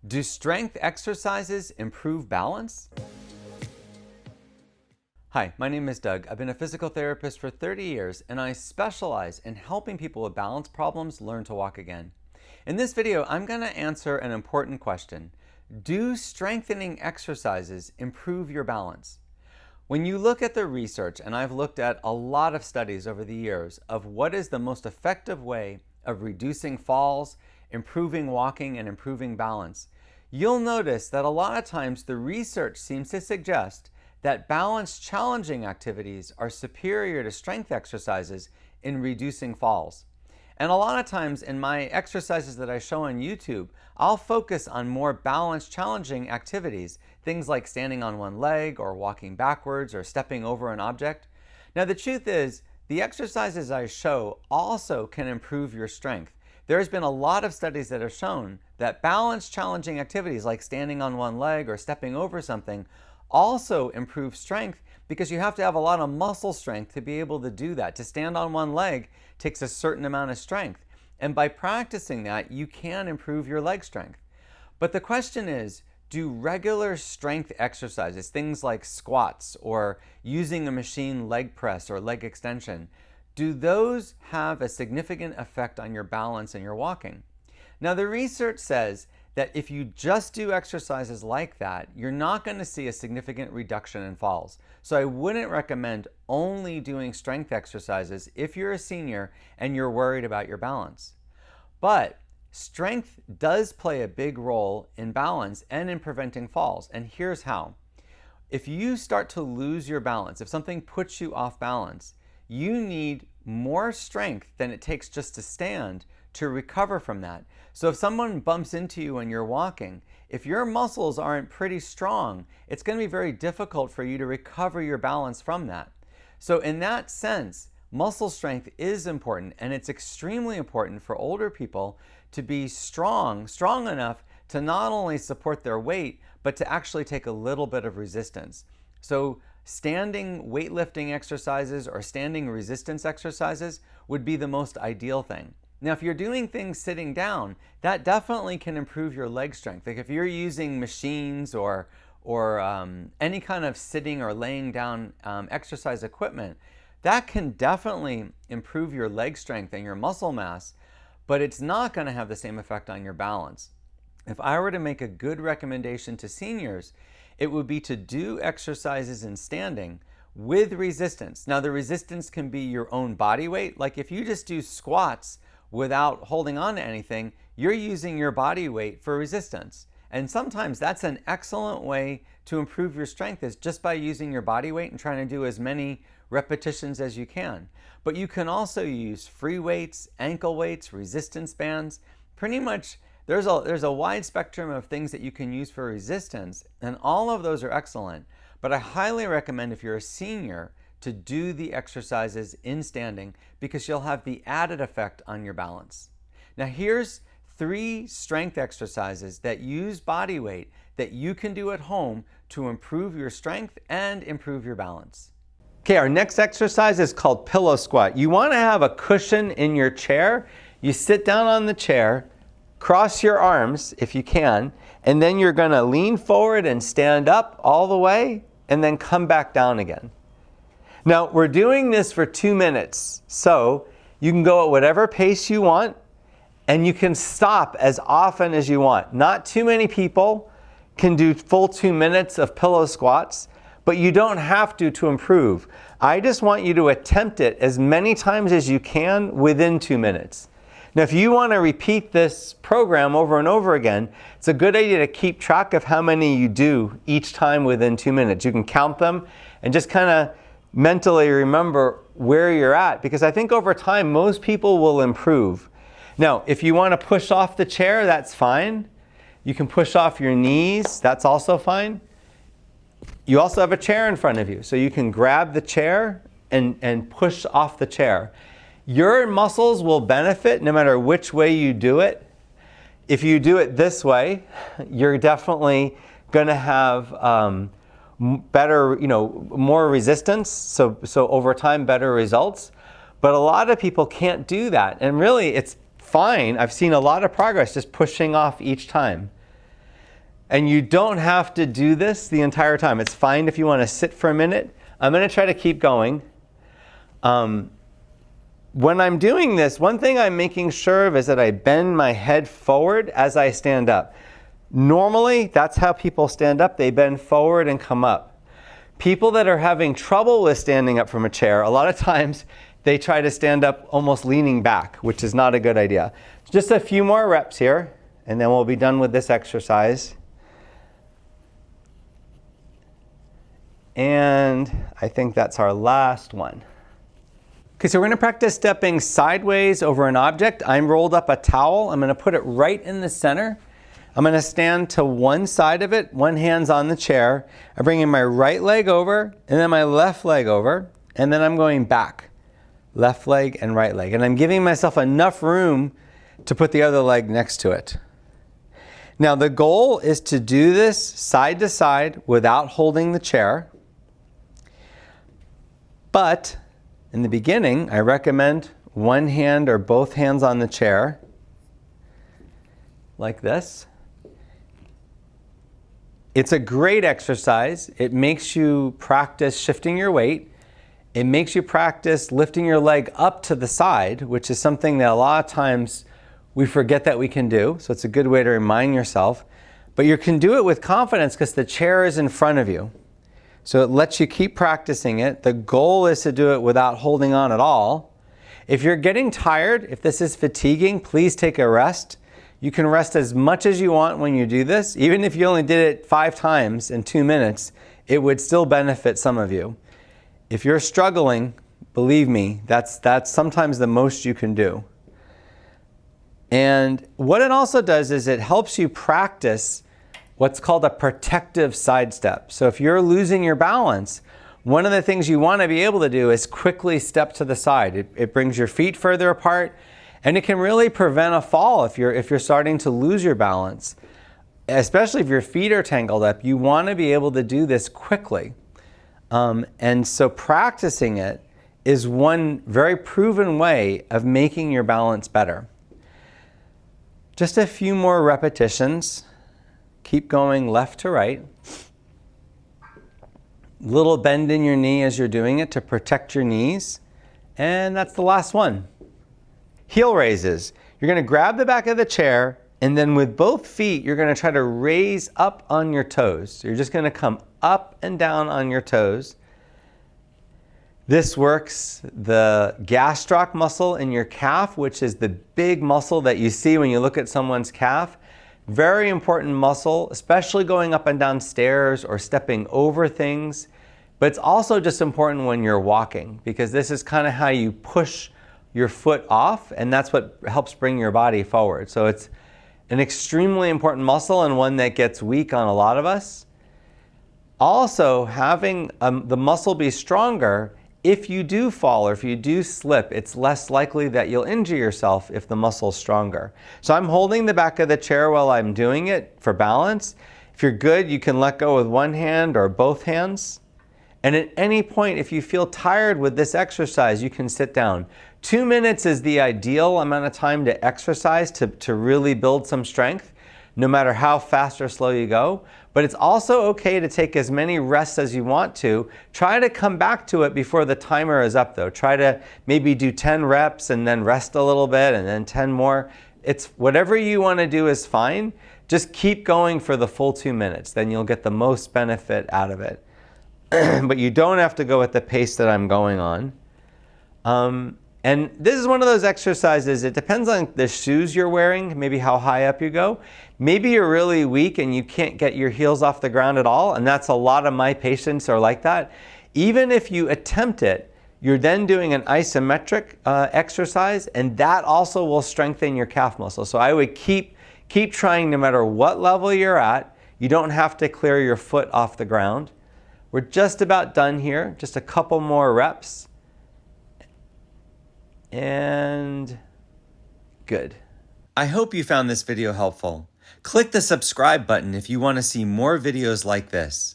Do strength exercises improve balance? Hi, my name is Doug. I've been a physical therapist for 30 years and I specialize in helping people with balance problems learn to walk again. In this video, I'm going to answer an important question. Do strengthening exercises improve your balance? When you look at the research, and I've looked at a lot of studies over the years of what is the most effective way of reducing falls, improving walking, and improving balance, you'll notice that a lot of times the research seems to suggest that balance challenging activities are superior to strength exercises in reducing falls. And a lot of times in my exercises that I show on YouTube, I'll focus on more balance challenging activities, things like standing on one leg or walking backwards or stepping over an object. Now the truth is, the exercises I show also can improve your strength. There's been a lot of studies that have shown that balance challenging activities like standing on one leg or stepping over something also improve strength, because you have to have a lot of muscle strength to be able to do that. To stand on one leg takes a certain amount of strength. And by practicing that, you can improve your leg strength. But the question is, do regular strength exercises, things like squats or using a machine leg press or leg extension, do those have a significant effect on your balance and your walking? Now, the research says that if you just do exercises like that, you're not going to see a significant reduction in falls. So I wouldn't recommend only doing strength exercises if you're a senior and you're worried about your balance. But strength does play a big role in balance and in preventing falls. And here's how. If you start to lose your balance, if something puts you off balance, you need more strength than it takes just to stand to recover from that. So if someone bumps into you when you're walking, if your muscles aren't pretty strong, it's going to be very difficult for you to recover your balance from that. So in that sense, muscle strength is important, and it's extremely important for older people to be strong enough to not only support their weight, but to actually take a little bit of resistance. So standing weightlifting exercises or standing resistance exercises would be the most ideal thing. Now, if you're doing things sitting down, that definitely can improve your leg strength. Like if you're using machines or any kind of sitting or laying down exercise equipment, that can definitely improve your leg strength and your muscle mass, but it's not going to have the same effect on your balance. If I were to make a good recommendation to seniors, it would be to do exercises in standing with resistance. Now, the resistance can be your own body weight. Like if you just do squats without holding on to anything, you're using your body weight for resistance. And sometimes that's an excellent way to improve your strength, is just by using your body weight and trying to do as many repetitions as you can. But you can also use free weights, ankle weights, resistance bands. Pretty much there's a wide spectrum of things that you can use for resistance, and all of those are excellent. But I highly recommend, if you're a senior, to do the exercises in standing, because you'll have the added effect on your balance. Now here's 3 strength exercises that use body weight that you can do at home to improve your strength and improve your balance. Okay, our next exercise is called pillow squat. You want to have a cushion in your chair. You sit down on the chair, cross your arms if you can, and then you're going to lean forward and stand up all the way and then come back down again. Now, we're doing this for 2 minutes, so you can go at whatever pace you want, and you can stop as often as you want. Not too many people can do full 2 minutes of pillow squats, but you don't have to improve. I just want you to attempt it as many times as you can within 2 minutes. Now, if you want to repeat this program over and over again, it's a good idea to keep track of how many you do each time within 2 minutes. You can count them and just kind of mentally remember where you're at, because I think over time most people will improve. Now, if you want to push off the chair, that's fine. You can push off your knees, that's also fine. You also have a chair in front of you, so you can grab the chair and push off the chair. Your muscles will benefit no matter which way you do it. If you do it this way, you're definitely going to have better, more resistance, so over time better results. But a lot of people can't do that, and really it's fine. I've seen a lot of progress just pushing off each time. And you don't have to do this the entire time. It's fine if you want to sit for a minute. I'm going to try to keep going. When I'm doing this, one thing I'm making sure of is that I bend my head forward as I stand up. Normally, that's how people stand up. They bend forward and come up. People that are having trouble with standing up from a chair, a lot of times they try to stand up almost leaning back, which is not a good idea. Just a few more reps here, and then we'll be done with this exercise. And I think that's our last one. Okay, so we're going to practice stepping sideways over an object. I'm rolled up a towel. I'm going to put it right in the center. I'm going to stand to one side of it, one hand's on the chair. I'm bringing my right leg over, and then my left leg over, and then I'm going back. Left leg and right leg. And I'm giving myself enough room to put the other leg next to it. Now the goal is to do this side to side without holding the chair. But in the beginning, I recommend one hand or both hands on the chair, like this. It's a great exercise. It makes you practice shifting your weight. It makes you practice lifting your leg up to the side, which is something that a lot of times we forget that we can do. So it's a good way to remind yourself. But you can do it with confidence because the chair is in front of you. So it lets you keep practicing it. The goal is to do it without holding on at all. If you're getting tired, if this is fatiguing, please take a rest. You can rest as much as you want when you do this. Even if you only did it 5 times in 2 minutes, it would still benefit some of you. If you're struggling, believe me, that's sometimes the most you can do. And what it also does is it helps you practice what's called a protective side step. So if you're losing your balance, one of the things you want to be able to do is quickly step to the side. It brings your feet further apart, and it can really prevent a fall if you're starting to lose your balance. Especially if your feet are tangled up, you want to be able to do this quickly. And so practicing it is one very proven way of making your balance better. Just a few more repetitions. Keep going left to right. Little bend in your knee as you're doing it to protect your knees. And that's the last one. Heel raises. You're going to grab the back of the chair, and then with both feet, you're going to try to raise up on your toes. So you're just going to come up and down on your toes. This works the gastroc muscle in your calf, which is the big muscle that you see when you look at someone's calf. Very important muscle, especially going up and down stairs or stepping over things. But it's also just important when you're walking, because this is kind of how you push your foot off, and that's what helps bring your body forward. So it's an extremely important muscle and one that gets weak on a lot of us. Also, having the muscle be stronger, if you do fall or if you do slip, it's less likely that you'll injure yourself if the muscle's stronger. So I'm holding the back of the chair while I'm doing it for balance. If you're good, you can let go with one hand or both hands. And at any point, if you feel tired with this exercise, you can sit down. 2 minutes is the ideal amount of time to exercise to really build some strength, no matter how fast or slow you go. But it's also okay to take as many rests as you want to. Try to come back to it before the timer is up though. Try to maybe do 10 reps and then rest a little bit and then 10 more. It's whatever you want to do is fine. Just keep going for the full 2 minutes. Then you'll get the most benefit out of it. But you don't have to go at the pace that I'm going on. And this is one of those exercises, it depends on the shoes you're wearing, maybe how high up you go. Maybe you're really weak and you can't get your heels off the ground at all, and that's a lot of my patients are like that. Even if you attempt it, you're then doing an isometric exercise, and that also will strengthen your calf muscle. So I would keep trying no matter what level you're at. You don't have to clear your foot off the ground. We're just about done here, just a couple more reps. And good. I hope you found this video helpful. Click the subscribe button if you want to see more videos like this.